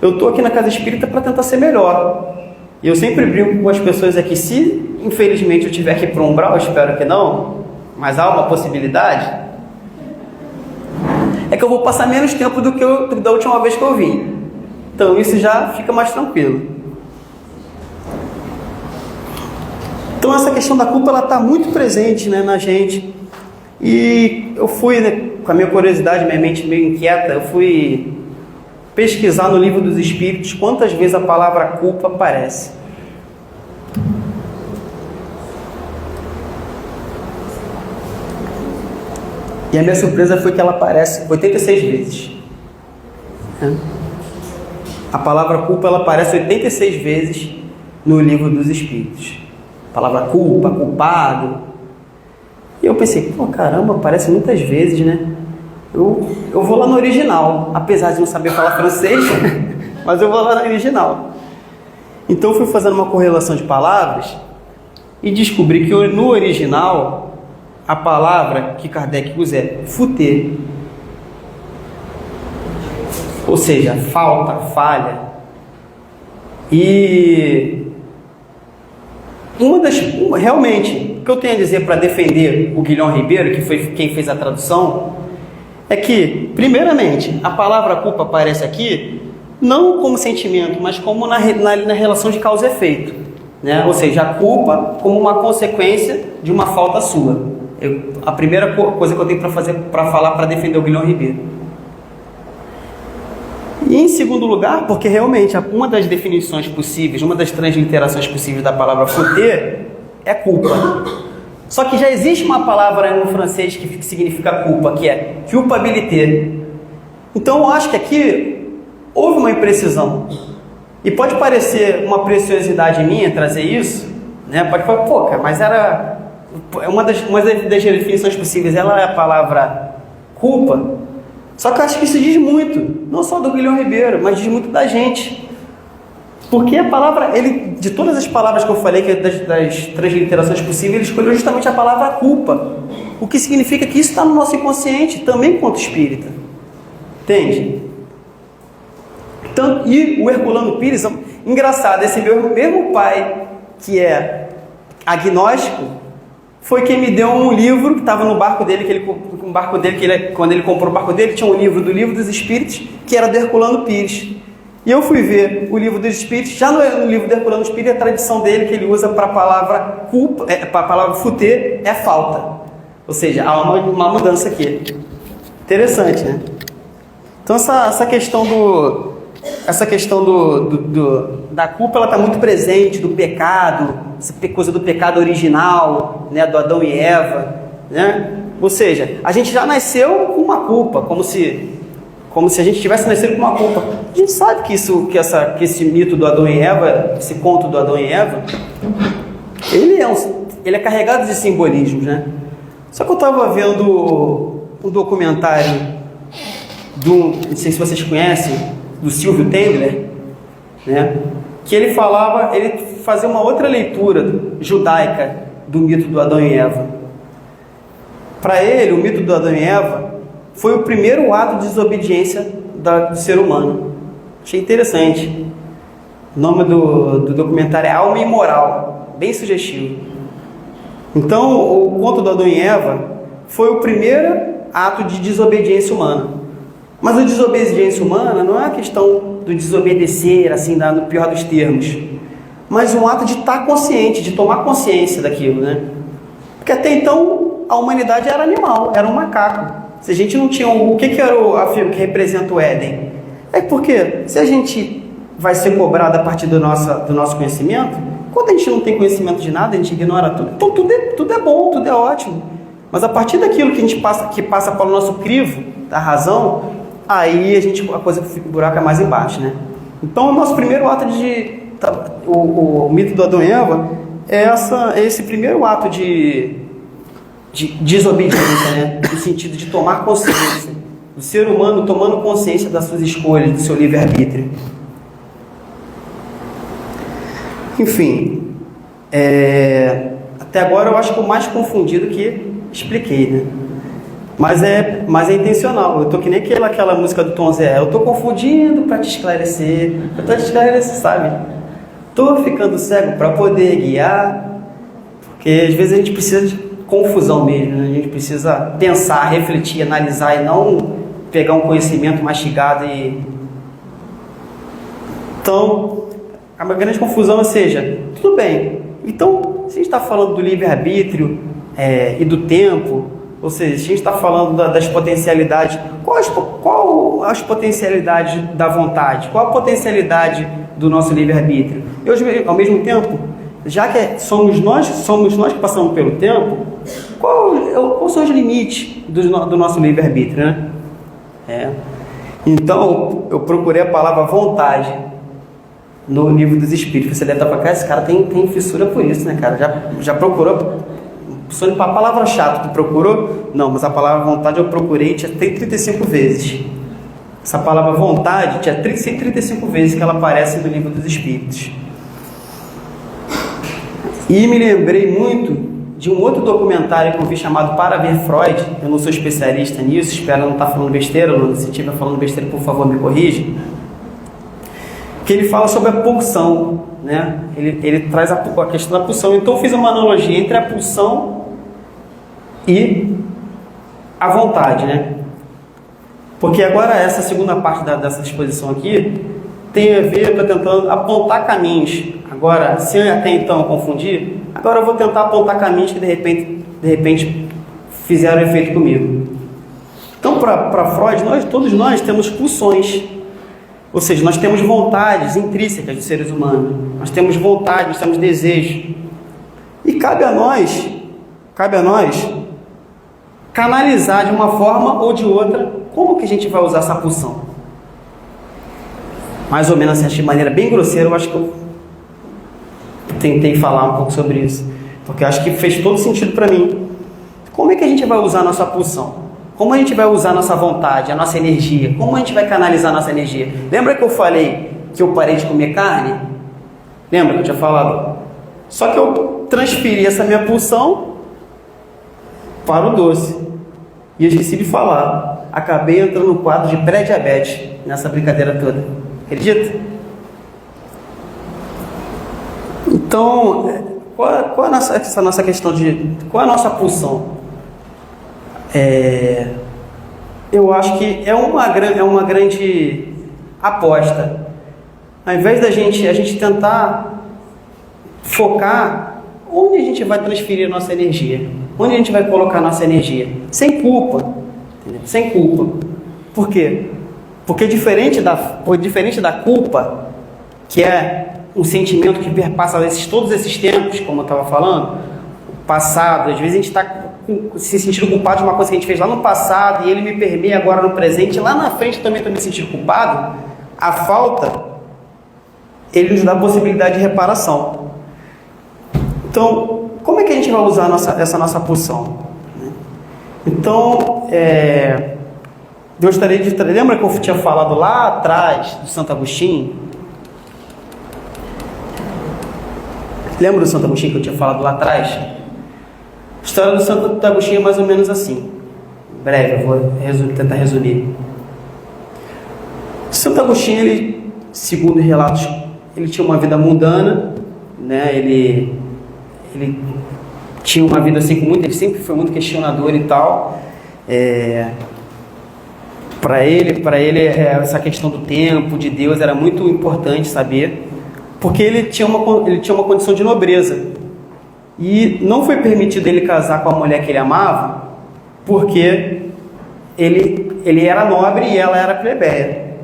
Eu estou aqui na casa espírita para tentar ser melhor. E eu sempre brinco com as pessoas aqui, se infelizmente eu tiver que ir para o umbral, eu espero que não, mas há uma possibilidade, é que eu vou passar menos tempo do que da última vez que eu vim. Então isso já fica mais tranquilo. Então essa questão da culpa, ela está muito presente, né, na gente. E eu fui, né, com a minha curiosidade, minha mente meio inquieta, eu fui pesquisar no Livro dos Espíritos quantas vezes a palavra culpa aparece. E a minha surpresa foi que ela aparece 86 vezes. A palavra culpa, ela aparece 86 vezes no Livro dos Espíritos. A palavra culpa, culpado. E eu pensei, pô, caramba, aparece muitas vezes, né? Eu vou lá no original, apesar de não saber falar francês, mas eu vou lá no original. Então eu fui fazendo uma correlação de palavras e descobri que no original a palavra que Kardec usa é fouter. ou seja, falta, falha. E realmente, o que eu tenho a dizer para defender o Guilherme Ribeiro, que foi quem fez a tradução, é que, primeiramente, a palavra culpa aparece aqui não como sentimento, mas como na relação de causa e efeito, né? Ou seja, a culpa como uma consequência de uma falta sua. A primeira coisa que eu tenho para falar para defender o Guilherme Ribeiro. E em segundo lugar, porque realmente uma das definições possíveis, uma das transliterações possíveis da palavra fauter é culpa. Só que já existe uma palavra no francês que significa culpa, que é culpabilité. Então eu acho que aqui houve uma imprecisão. E pode parecer uma preciosidade minha trazer isso, né? Pode falar, pô, cara, mas era uma das definições possíveis, ela é a palavra culpa. Só que eu acho que isso diz muito, não só do Guilherme Ribeiro, mas diz muito da gente. Porque a palavra, de todas as palavras que eu falei, que das transliterações possíveis, ele escolheu justamente a palavra culpa. O que significa que isso está no nosso inconsciente, também enquanto espírita. Entende? Então, e o Herculano Pires, engraçado, esse mesmo pai que é agnóstico, foi quem me deu um livro que estava no barco dele, quando ele comprou o barco dele, tinha um livro do Livro dos Espíritos, que era do Herculano Pires. E eu fui ver o Livro dos Espíritos, já no livro do Herculano Pires, a tradição dele que ele usa para a palavra culpa, para a palavra fauter, é falta. Ou seja, há uma mudança aqui. Interessante, né? Então essa questão da culpa, ela está muito presente, do pecado, essa coisa do pecado original, né, do Adão e Eva, né? Ou seja, a gente já nasceu com uma culpa, como se a gente tivesse nascido com uma culpa. A gente sabe que esse mito do Adão e Eva, esse conto do Adão e Eva, ele é carregado de simbolismos, né? Só que eu estava vendo um documentário não sei se vocês conhecem, do Silvio Tendler, né? Que ele fazia uma outra leitura judaica do mito do Adão e Eva. Para ele, o mito do Adão e Eva foi o primeiro ato de desobediência do ser humano. Achei interessante. O nome do documentário é Alma Imoral, bem sugestivo. Então, o conto do Adão e Eva foi o primeiro ato de desobediência humana. Mas a desobediência humana não é a questão do desobedecer, assim, no pior dos termos, mas um ato de estar consciente, de tomar consciência daquilo, né? Porque até então a humanidade era animal, era um macaco. Se a gente não tinha o que era o afirmo que representa o Éden? É porque se a gente vai ser cobrado a partir do nosso conhecimento, quando a gente não tem conhecimento de nada, a gente ignora tudo. Então tudo é bom, tudo é ótimo. Mas a partir daquilo que a gente passa pelo nosso crivo da razão, aí a coisa fica, o buraco é mais embaixo, né? Então o nosso primeiro ato o mito do Adão e Eva é esse primeiro ato de desobediência, né? No sentido de tomar consciência, do ser humano tomando consciência das suas escolhas, do seu livre-arbítrio. Enfim, até agora eu acho que o mais confundido que expliquei, né? Mas é intencional. Eu tô que nem aquela música do Tom Zé. Eu tô confundindo para te esclarecer. Eu tô te esclarecendo, sabe? Tô ficando cego para poder guiar. Porque às vezes a gente precisa de confusão mesmo, né? A gente precisa pensar, refletir, analisar e não pegar um conhecimento mastigado e... Então, a grande confusão, ou seja, tudo bem. Então, se a gente está falando do livre-arbítrio e do tempo, ou seja, se a gente está falando das potencialidades, qual as potencialidades da vontade? Qual a potencialidade do nosso livre-arbítrio? E ao mesmo tempo, já que somos nós que passamos pelo tempo, quais são os limites do nosso livre-arbítrio, né? Então, eu procurei a palavra vontade no Livro dos Espíritos. Você deve estar para cá, esse cara tem fissura por isso, né, cara? Já procurou? A palavra chata, tu procurou? Não, mas a palavra vontade eu procurei, tinha 35 vezes. Essa palavra vontade tinha 135 vezes que ela aparece no Livro dos Espíritos. E me lembrei muito de um outro documentário que eu vi chamado Para Ver Freud. Eu não sou especialista nisso, espero não estar falando besteira, Luna. Se estiver falando besteira, por favor, me corrija. Que ele fala sobre a pulsão, né? Ele traz a questão da pulsão. Então eu fiz uma analogia entre a pulsão e a vontade, né? Porque agora essa segunda parte dessa exposição aqui tem a ver, estou tentando apontar caminhos. Agora, se eu até então confundi, agora eu vou tentar apontar caminhos que de repente fizeram efeito comigo. Então, para Freud, todos nós temos pulsões. Ou seja, nós temos vontades intrínsecas dos seres humanos. Nós temos vontade, nós temos desejo. E cabe a nós canalizar de uma forma ou de outra como que a gente vai usar essa pulsão. Mais ou menos assim, de maneira bem grosseira, eu acho que eu tentei falar um pouco sobre isso. Porque eu acho que fez todo sentido para mim. Como é que a gente vai usar a nossa pulsão? Como a gente vai usar a nossa vontade, a nossa energia? Como a gente vai canalizar a nossa energia? Lembra que eu falei que eu parei de comer carne? Lembra que eu tinha falado? Só que eu transferi essa minha pulsão para o doce. E eu esqueci de falar. Acabei entrando no quadro de pré-diabetes nessa brincadeira toda. Acredita? Então, qual é essa nossa questão de... Qual é a nossa pulsão? Eu acho que é uma grande aposta. Ao invés da gente tentar focar onde a gente vai transferir a nossa energia, onde a gente vai colocar a nossa energia, sem culpa, entendeu? Sem culpa. Por quê? Porque diferente da culpa, que é um sentimento que perpassa todos esses tempos, como eu estava falando, o passado, às vezes a gente está se sentindo culpado de uma coisa que a gente fez lá no passado e ele me permeia agora no presente, e lá na frente eu também estou me sentindo culpado. A falta, ele nos dá a possibilidade de reparação. Então, como é que a gente vai usar essa nossa pulsão? Então, gostaria de... Lembra que eu tinha falado lá atrás do Santo Agostinho? Lembra do Santo Agostinho que eu tinha falado lá atrás? A história do Santo Agostinho é mais ou menos assim. Breve, eu vou tentar resumir. Santo Agostinho, ele, segundo relatos, ele tinha uma vida mundana, né? Ele tinha uma vida assim, ele sempre foi muito questionador e tal. Para ele essa questão do tempo, de Deus, era muito importante saber, porque ele tinha uma condição de nobreza. E não foi permitido ele casar com a mulher que ele amava, porque ele era nobre e ela era plebeia.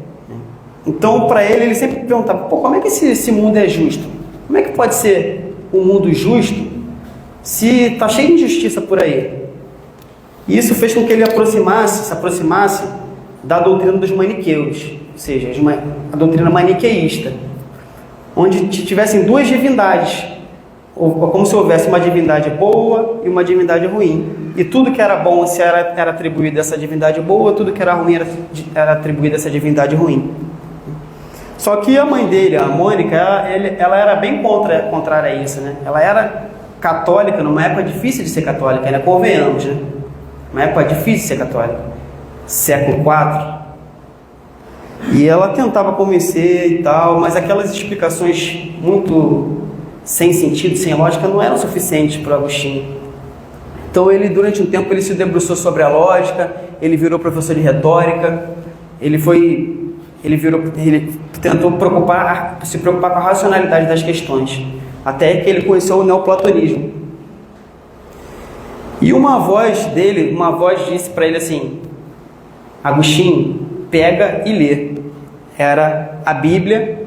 Então, para ele sempre perguntava: como é que esse mundo é justo? Como é que pode ser um mundo justo se está cheio de injustiça por aí? E isso fez com que ele se aproximasse da doutrina dos maniqueus, ou seja, a doutrina maniqueísta, onde tivessem duas divindades, ou como se houvesse uma divindade boa e uma divindade ruim. E tudo que era bom era atribuído a essa divindade boa, tudo que era ruim era atribuído a essa divindade ruim. Só que a mãe dele, a Mônica, ela era bem contrária a isso, né? Ela era católica numa época difícil de ser católica, ainda convenhamos, né? Uma época difícil de ser católica, século IV. E ela tentava convencer e tal, mas aquelas explicações muito sem sentido, sem lógica, não eram suficientes para Agostinho. Então ele, durante um tempo, ele se debruçou sobre a lógica, ele virou professor de retórica, ele tentou se preocupar com a racionalidade das questões, até que ele conheceu o neoplatonismo. E uma voz disse para ele assim: Agostinho, pega e lê. Era a Bíblia,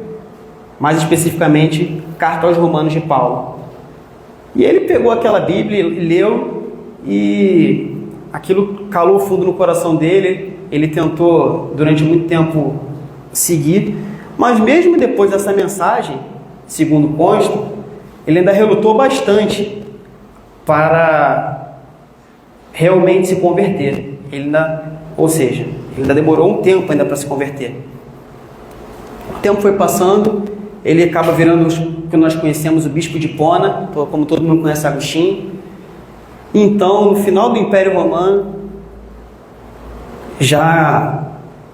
mais especificamente, Carta aos Romanos de Paulo. E ele pegou aquela Bíblia e leu, e aquilo calou fundo no coração dele. Ele tentou, durante muito tempo, seguir, mas mesmo depois dessa mensagem, segundo consta, ele ainda relutou bastante para realmente se converter. Ele ainda demorou um tempo ainda para se converter. O tempo foi passando, ele acaba virando o que nós conhecemos, o bispo de Hipona, como todo mundo conhece Agostinho. Então, no final do Império Romano, já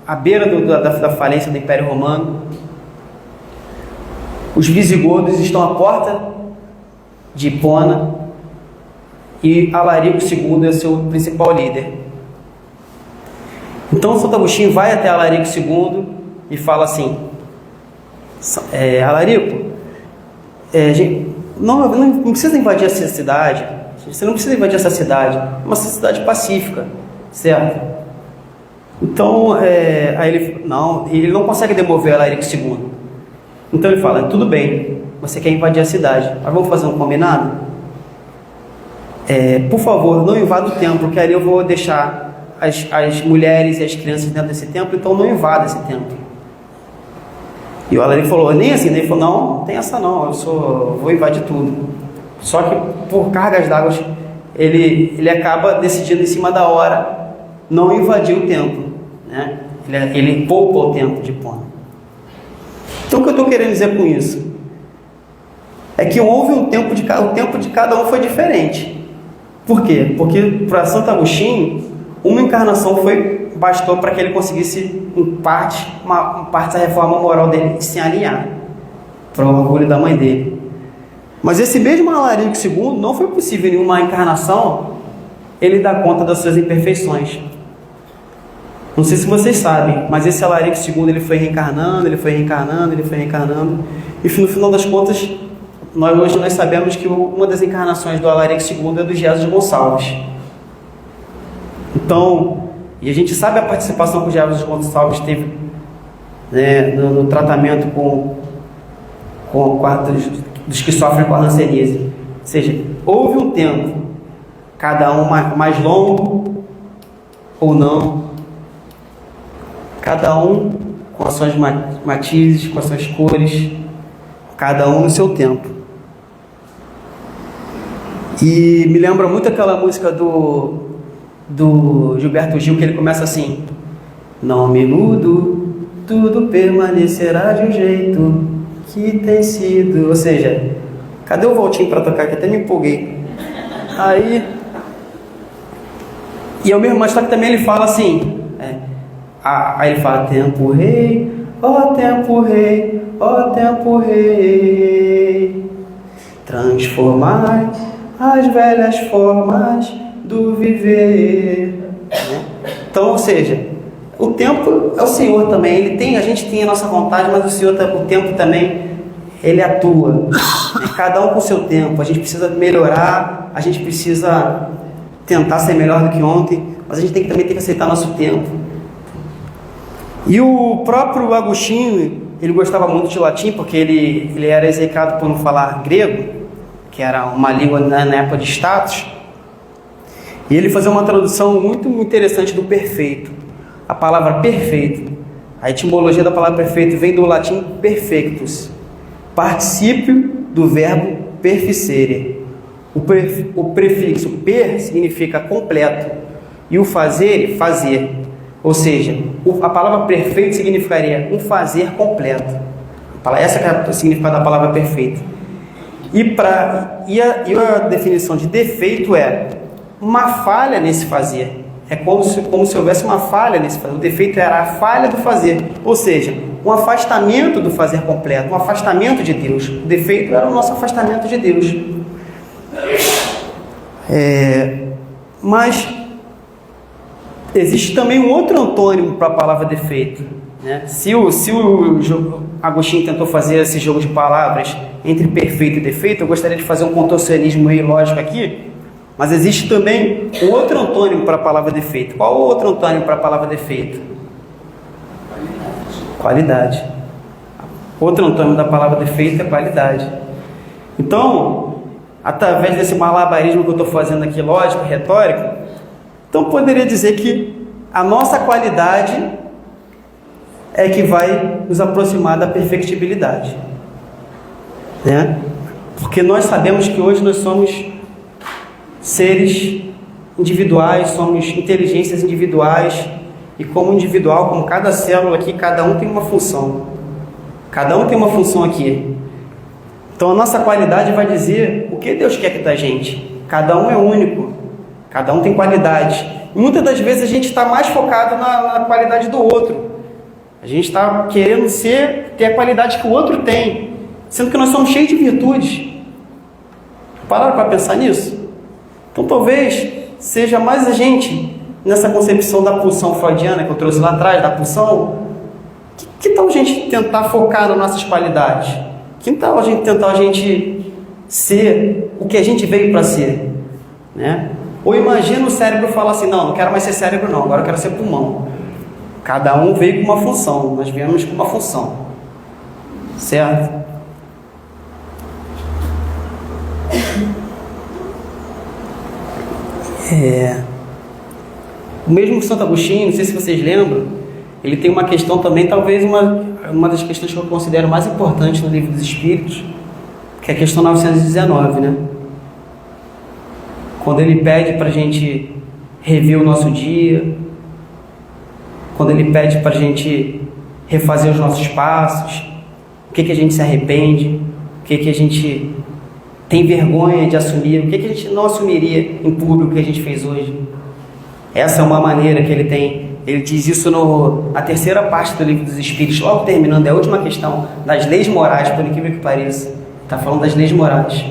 à beira da falência do Império Romano, os visigodos estão à porta de Hipona e Alarico II é seu principal líder. Então Santo Agostinho vai até Alarico II e fala assim: Alarico, não precisa invadir essa cidade, você não precisa invadir essa cidade, é uma cidade pacífica, certo? Então, aí ele não consegue demover Alarico II. Então ele fala: tudo bem, você quer invadir a cidade, mas vamos fazer um combinado? Por favor, não invada o templo, que aí eu vou deixar as mulheres e as crianças dentro desse templo, então não invada esse templo. E o Alarico falou: nem assim. Ele falou: não tem essa não, eu vou invadir tudo. Só que por cargas d'água ele acaba decidindo em cima da hora não invadir o templo, né? Ele poupa o templo de Hipona. Então o que eu estou querendo dizer com isso é que houve o tempo de cada um foi diferente. Por quê? Porque para Santo Agostinho uma encarnação bastou para que ele conseguisse em parte da reforma moral dele se alinhar para o orgulho da mãe dele. Mas esse mesmo Alarico II não foi possível em uma encarnação ele dar conta das suas imperfeições. Não sei se vocês sabem, mas esse Alarico II ele foi reencarnando, e no final das contas hoje nós sabemos que uma das encarnações do Alarico II é do Jesus Gonçalves. Então, e a gente sabe a participação que o Jesus Gonçalves teve, né, no tratamento dos que sofrem com a hanseníase. Ou seja, houve um tempo, cada um mais longo ou não, cada um com as suas matizes, com as suas cores, cada um no seu tempo. E me lembra muito aquela música do Gilberto Gil, que ele começa assim: não me iludo, tudo permanecerá de um jeito que tem sido. Ou seja, cadê o Valtinho para tocar, que até me empolguei. Aí ao mesmo tempo também ele fala assim, aí ele fala: tempo rei, ó tempo rei, ó tempo rei, transformai as velhas formas do viver. Então, ou seja, o tempo é o Senhor também. A gente tem a nossa vontade, mas o tempo também, ele atua. Cada um com o seu tempo. A gente precisa melhorar, a gente precisa tentar ser melhor do que ontem, mas a gente também tem que aceitar nosso tempo. E o próprio Agostinho, ele gostava muito de latim, porque ele era execrado por não falar grego, que era uma língua na época de status. E ele fazia uma tradução muito interessante do perfeito. A palavra perfeito, a etimologia da palavra perfeito vem do latim perfectus, particípio do verbo perficere. O prefixo per significa completo e o fazer, fazer. Ou seja, a palavra perfeito significaria um fazer completo. Essa é o significado da palavra perfeito. E a definição de defeito é uma falha nesse fazer. É como se houvesse uma falha nesse fazer. O defeito era a falha do fazer, ou seja, um afastamento do fazer completo, um afastamento de Deus. O defeito era o nosso afastamento de Deus. Mas existe também um outro antônimo para a palavra defeito, né? Se o Agostinho tentou fazer esse jogo de palavras entre perfeito e defeito, eu gostaria de fazer um contorcionismo lógico aqui, mas existe também um outro antônimo para a palavra defeito. Qual o outro antônimo para a palavra defeito? Qualidade. Outro antônimo da palavra defeito é qualidade. Então, através desse malabarismo que eu estou fazendo aqui, lógico, retórico, então poderia dizer que a nossa qualidade é que vai nos aproximar da perfectibilidade, né? Porque nós sabemos que hoje nós somos seres individuais, somos inteligências individuais, e como individual, como cada célula aqui, cada um tem uma função. Cada um tem uma função aqui. Então a nossa qualidade vai dizer o que Deus quer da gente. Cada um é único. Cada um tem qualidades. E muitas das vezes a gente está mais focado na qualidade do outro. A gente está querendo ter a qualidade que o outro tem, sendo que nós somos cheios de virtudes. Pararam para pensar nisso? Então talvez seja mais a gente, nessa concepção da pulsão freudiana que eu trouxe lá atrás, da pulsão, que tal a gente tentar focar nas nossas qualidades? Que tal a gente ser o que a gente veio para ser? Né? Ou imagina o cérebro falar assim, não quero mais ser cérebro não, agora eu quero ser pulmão. Cada um veio com uma função, nós viemos com uma função. Certo? O mesmo Santo Agostinho, não sei se vocês lembram, ele tem uma questão também, talvez uma das questões que eu considero mais importantes no Livro dos Espíritos, que é a questão 919, né? Quando ele pede para a gente rever o nosso dia, quando ele pede para a gente refazer os nossos passos, o que a gente se arrepende, o que a gente tem vergonha de assumir, o que a gente não assumiria em público que a gente fez hoje. Essa é uma maneira que ele tem. Ele diz isso na terceira parte do Livro dos Espíritos, logo terminando, é a última questão das leis morais, por incrível que pareça. Está falando das leis morais.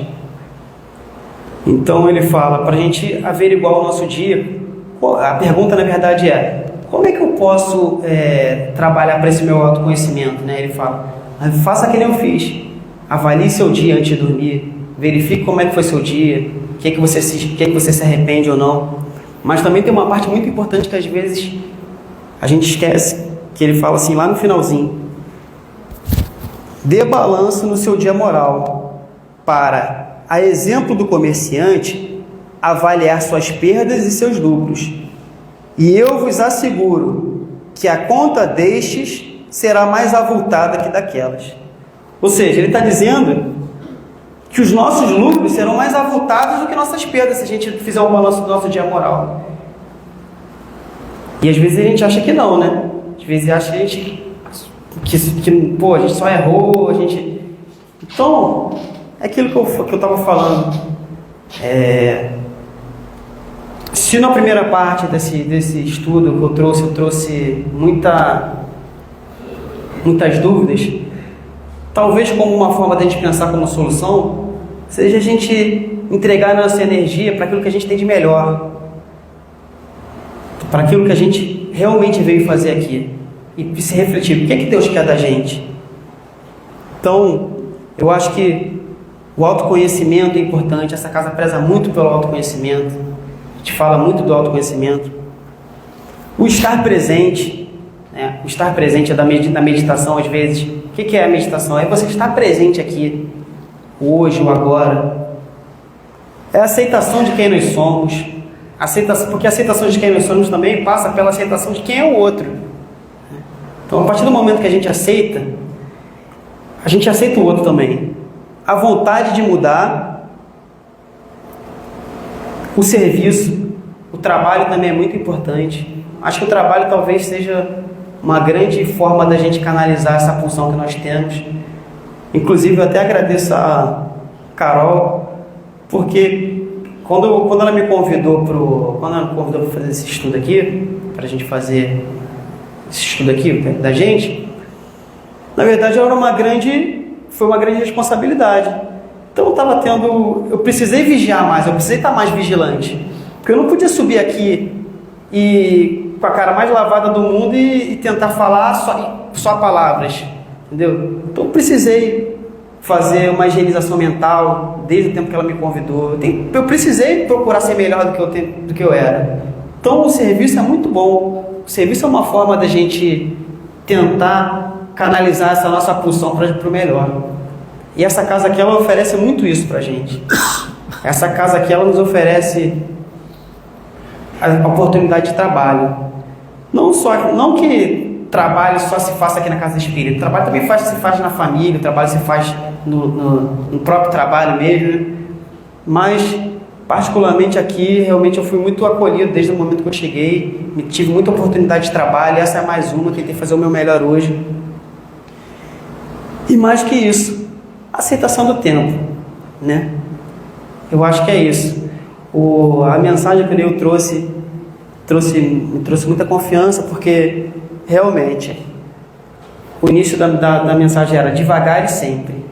Então ele fala, para a gente averiguar o nosso dia, a pergunta na verdade é, como é que eu posso trabalhar para esse meu autoconhecimento? Né? Ele fala, faça que nem eu fiz, avalie seu dia antes de dormir, verifique como é que foi seu dia, o que é que você se arrepende ou não. Mas também tem uma parte muito importante que às vezes a gente esquece, que ele fala assim lá no finalzinho, dê balanço no seu dia moral, para, a exemplo do comerciante, avaliar suas perdas e seus lucros. E eu vos asseguro que a conta destes será mais avultada que daquelas. Ou seja, ele está dizendo que os nossos lucros serão mais avultados do que nossas perdas, se a gente fizer um balanço do nosso dia moral. E às vezes a gente acha que não, né? Às vezes acha que a gente a gente só errou, a gente... Então, é aquilo que eu estava falando. Se na primeira parte desse estudo que eu trouxe muitas dúvidas, talvez como uma forma de a gente pensar como solução, seja a gente entregar nossa energia para aquilo que a gente tem de melhor, para aquilo que a gente realmente veio fazer aqui, e se refletir, o que é que Deus quer da gente? Então, eu acho que o autoconhecimento é importante, essa casa preza muito pelo autoconhecimento, a gente fala muito do autoconhecimento. O estar presente, né? O estar presente é da meditação às vezes. O que é a meditação? É você estar presente aqui, hoje ou agora. É a aceitação de quem nós somos, porque a aceitação de quem nós somos também passa pela aceitação de quem é o outro. Então, a partir do momento que a gente aceita o outro também. A vontade de mudar, o serviço, o trabalho também é muito importante. Acho que o trabalho talvez seja uma grande forma da gente canalizar essa pulsão que nós temos. Inclusive, eu até agradeço a Carol, porque quando ela me convidou para fazer esse estudo aqui, para a gente fazer esse estudo aqui da gente, na verdade foi uma grande responsabilidade. Então eu precisei vigiar mais, eu precisei estar mais vigilante, porque eu não podia subir aqui e com a cara mais lavada do mundo e tentar falar só palavras, entendeu? Então eu precisei fazer uma higienização mental desde o tempo que ela me convidou. Eu precisei procurar ser melhor do que eu era. Então o serviço é muito bom. O serviço é uma forma da gente tentar canalizar essa nossa pulsão para o melhor. E essa casa aqui, ela oferece muito isso para a gente. Essa casa aqui, ela nos oferece a oportunidade de trabalho. Não que trabalho só se faça aqui na casa espírita. O trabalho também se faz na família, o trabalho se faz no próprio trabalho mesmo. Mas, particularmente aqui, realmente eu fui muito acolhido desde o momento que eu cheguei. Tive muita oportunidade de trabalho, essa é mais uma, tentei fazer o meu melhor hoje. E mais que isso, a aceitação do tempo, né? Eu acho que é isso. A mensagem que o Neil me trouxe muita confiança, porque realmente o início da mensagem era devagar e sempre.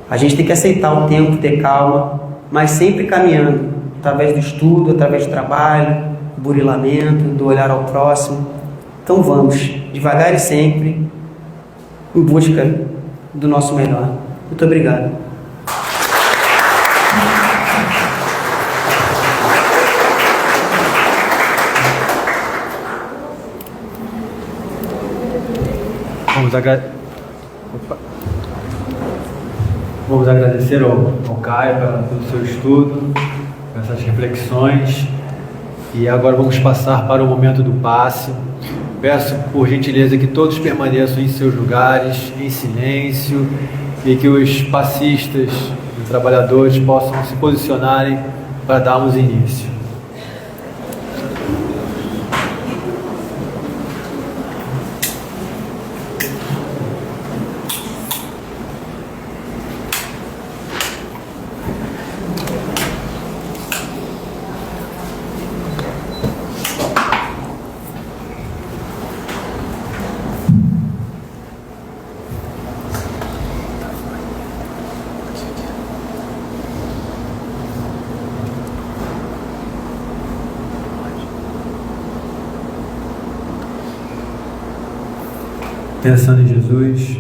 A gente tem que aceitar o tempo, ter calma, mas sempre caminhando, através do estudo, através do trabalho, do burilamento, do olhar ao próximo. Então vamos, devagar e sempre, em busca do nosso melhor. Muito obrigado. Vamos agradecer ao Caio pelo seu estudo, essas reflexões. E agora vamos passar para o momento do passe. Peço por gentileza que todos permaneçam em seus lugares, em silêncio, e que os passistas e trabalhadores possam se posicionarem para darmos início. Pensando em Jesus,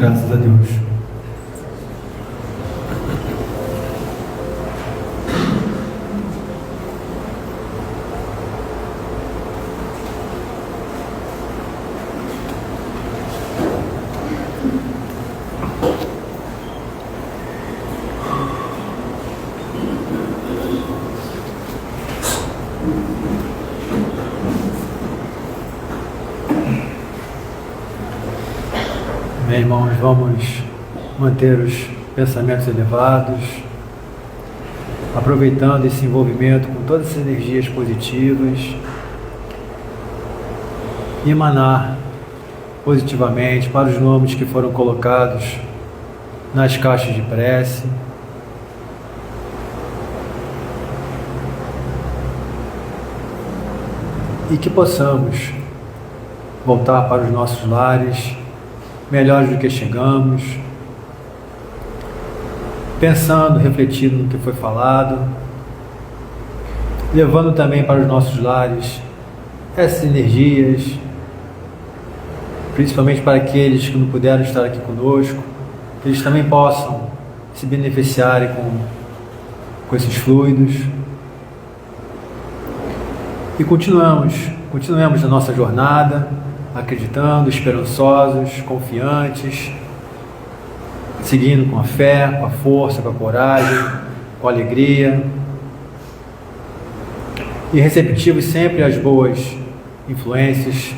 graças a Deus. irmãos, vamos manter os pensamentos elevados, aproveitando esse envolvimento com todas as energias positivas e emanar positivamente para os nomes que foram colocados nas caixas de prece. E que possamos voltar para os nossos lares melhores do que chegamos, pensando, refletindo no que foi falado, levando também para os nossos lares essas energias, principalmente para aqueles que não puderam estar aqui conosco, que eles também possam se beneficiarem com esses fluidos. E continuemos a nossa jornada, acreditando, esperançosos, confiantes, seguindo com a fé, com a força, com a coragem, com a alegria, e receptivos sempre às boas influências,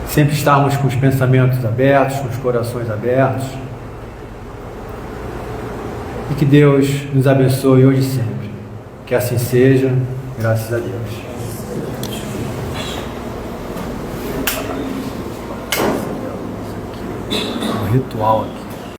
sempre estarmos com os pensamentos abertos, com os corações abertos, e que Deus nos abençoe hoje e sempre. Que assim seja, graças a Deus. Ritual aqui.